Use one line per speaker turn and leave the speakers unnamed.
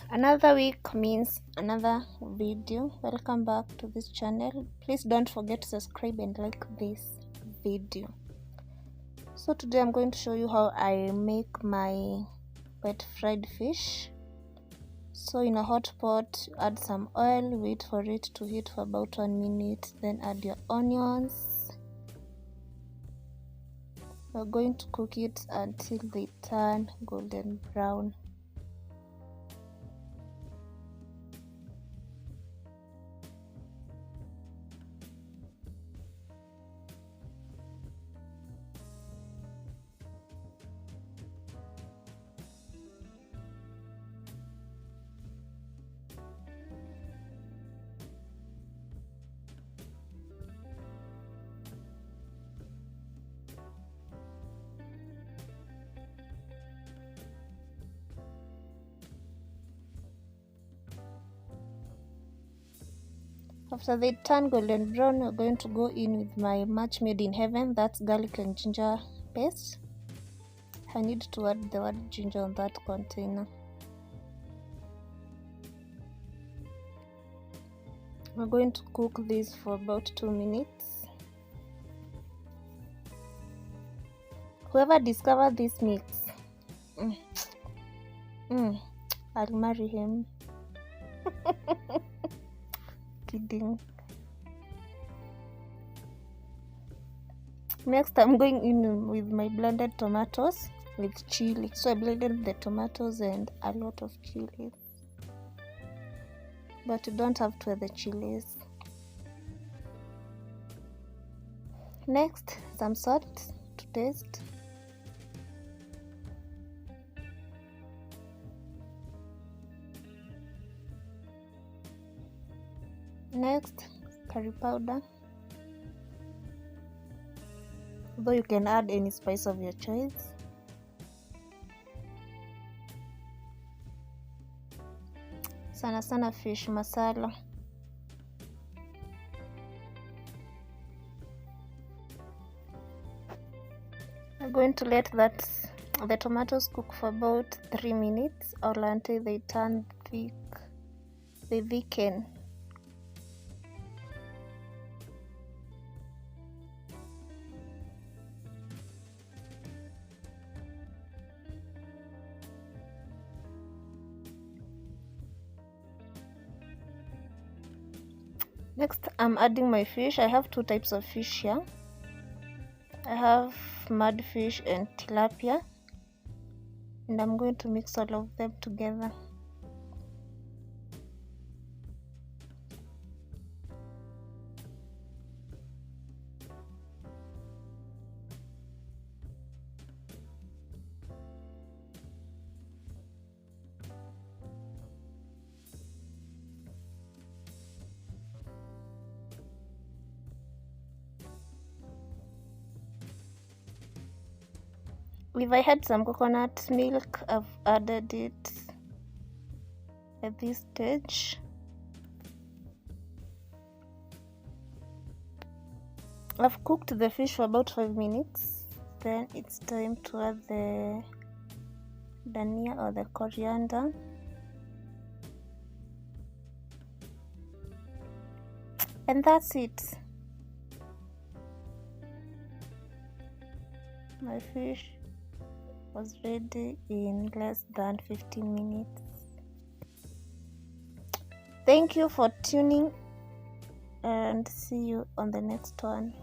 Another week means another video. Welcome back to this channel. Please don't forget to subscribe and like this video. So today I'm going to show you how I make my wet fried fish. So in a hot pot, add some oil, wait for it to heat for about 1 minute, then add your onions. We're going to cook it until they turn golden brown. After they turn golden brown, we're going to go in with my match made in heaven. That's garlic and ginger paste. I need to add the word ginger on that container. We're going to cook this for about 2 minutes. Whoever discovered this mix, I'll marry him. Kidding. Next, I'm going in with my blended tomatoes with chili. So I blended the tomatoes and a lot of chili, but you don't have to add the chilies. Next, some salt to taste. Next, curry powder, though you can add any spice of your choice. Sana sana fish masala. I'm going to let the tomatoes cook for about 3 minutes or until they turn thick, they thicken. Next, I'm adding my fish. I have 2 types of fish here. I have mudfish and tilapia, and I'm going to mix all of them together. If I had some coconut milk, I've added it at this stage. I've cooked the fish for about 5 minutes. Then it's time to add the dhania or the coriander. And that's it. My fish was ready in less than 15 minutes. Thank you for tuning and see you on the next one.